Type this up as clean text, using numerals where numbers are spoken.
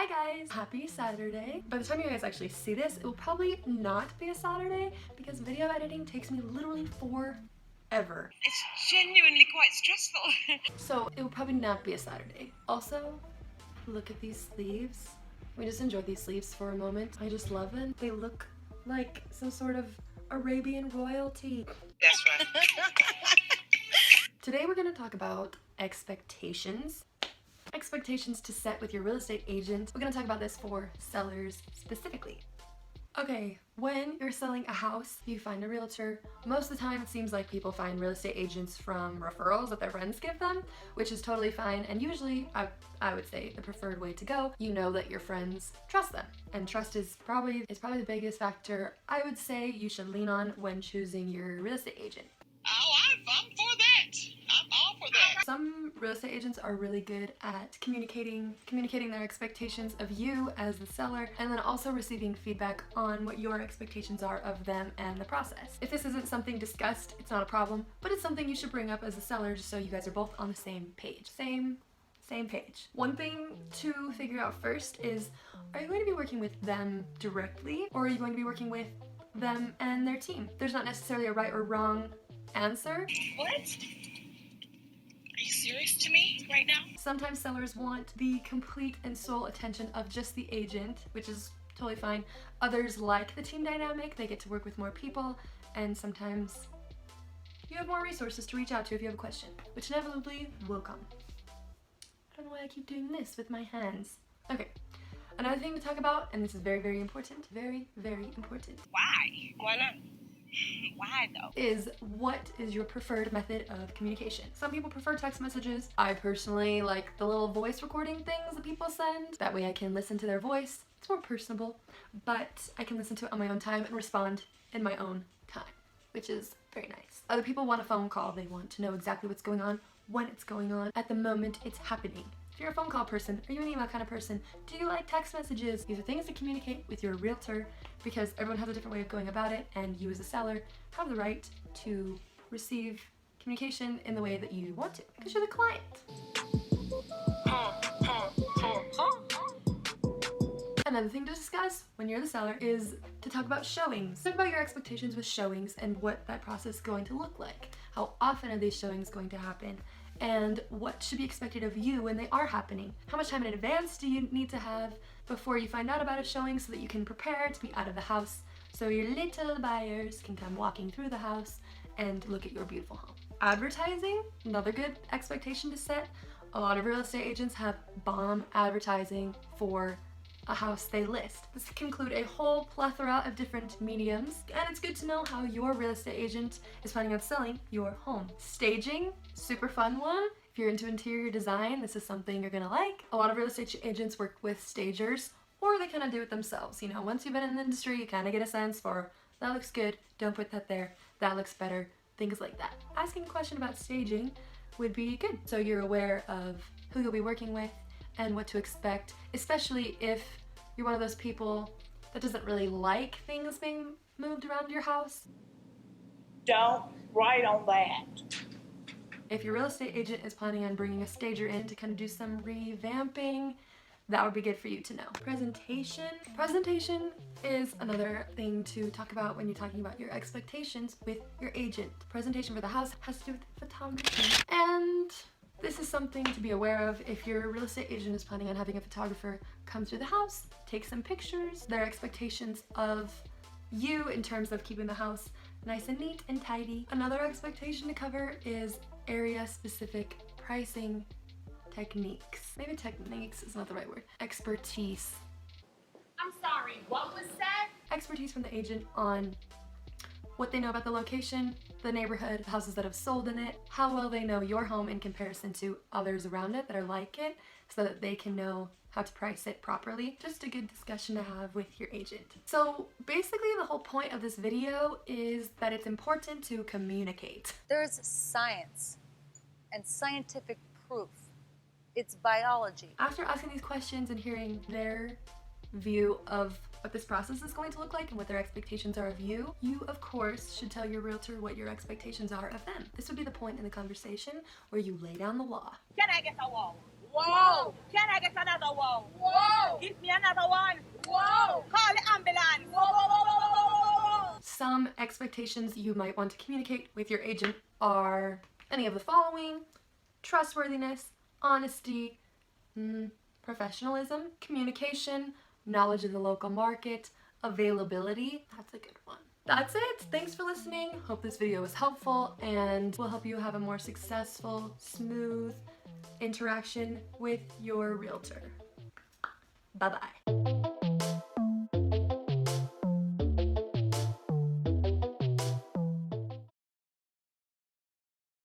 Hi guys! Happy Saturday. By the time you guys actually see this, it will probably not be a Saturday because video editing takes me literally forever. It's genuinely quite stressful. So it will probably not be a Saturday. Also, look at these sleeves. We just enjoy these sleeves for a moment. I just love them. They look like some sort of Arabian royalty. That's right. Today we're going to talk about expectations. Expectations to set with your real estate agent. We're going to talk about this for sellers specifically. Okay, when you're selling a house, you find a realtor. Most of the time it seems like people find real estate agents from referrals that their friends give them, which is totally fine, and usually I would say the preferred way to go. You know that your friends trust them, and trust is probably the biggest factor I would say you should lean on when choosing your real estate agent. Oh, I'm for that. I'm all for that. Some real estate agents are really good at communicating their expectations of you as the seller, and then also receiving feedback on what your expectations are of them and the process. If this isn't something discussed, it's not a problem, but it's something you should bring up as a seller just so you guys are both on the same page. Same page. One thing to figure out first is, are you going to be working with them directly, or are you going to be working with them and their team? There's not necessarily a right or wrong answer. What? Are you serious to me right now? Sometimes sellers want the complete and sole attention of just the agent, which is totally fine. Others like the team dynamic. They get to work with more people, and sometimes you have more resources to reach out to if you have a question, which inevitably will come. I don't know why I keep doing this with my hands. Okay, another thing to talk about, and this is very, very important, very, very important. Why? Why not? Why though? Is what is your preferred method of communication? Some people prefer text messages. I personally like the little voice recording things that people send. That way I can listen to their voice. It's more personable, but I can listen to it on my own time and respond in my own time, which is very nice. Other people want a phone call. They want to know exactly what's going on, when it's going on, at the moment it's happening. If you're a phone call person, are you an email kind of person? Do you like text messages? These are things to communicate with your realtor because everyone has a different way of going about it, and you as a seller have the right to receive communication in the way that you want to because you're the client. Another thing to discuss when you're the seller is to talk about showings. Talk about your expectations with showings and what that process is going to look like. How often are these showings going to happen? And what should be expected of you when they are happening. How much time in advance do you need to have before you find out about a showing so that you can prepare to be out of the house so your little buyers can come walking through the house and look at your beautiful home. Advertising, another good expectation to set. A lot of real estate agents have bomb advertising for a house they list. This can include a whole plethora of different mediums, and it's good to know how your real estate agent is planning on selling your home. Staging, super fun one. If you're into interior design, this is something you're gonna like. A lot of real estate agents work with stagers, or they kind of do it themselves. You know, once you've been in the industry, you kind of get a sense for, that looks good, don't put that there, that looks better, things like that. Asking a question about staging would be good, so you're aware of who you'll be working with and what to expect, especially if you're one of those people that doesn't really like things being moved around your house. Don't write on that. If your real estate agent is planning on bringing a stager in to kind of do some revamping, that would be good for you to know. Presentation. Presentation is another thing to talk about when you're talking about your expectations with your agent. Presentation for the house has to do with photography. And this is something to be aware of if your real estate agent is planning on having a photographer come through the house, take some pictures, their expectations of you in terms of keeping the house nice and neat and tidy. Another expectation to cover is area-specific pricing techniques. Maybe techniques is not the right word. Expertise. I'm sorry, what was said? Expertise from the agent on what they know about the location, the neighborhood, the houses that have sold in it, how well they know your home in comparison to others around it that are like it, so that they can know how to price it properly. Just a good discussion to have with your agent. So basically the whole point of this video is that it's important to communicate. There's science and scientific proof. It's biology. After asking these questions and hearing their view of what this process is going to look like and what their expectations are of you, you of course should tell your realtor what your expectations are of them. This would be the point in the conversation where you lay down the law. Can I get a wall? Whoa! Can I get another wall? Whoa! Give expectations you might want to communicate with your agent are any of the following: trustworthiness, honesty, professionalism, communication, knowledge of the local market, availability. That's a good one. That's it. Thanks for listening. Hope this video was helpful and will help you have a more successful, smooth interaction with your realtor. Bye-bye.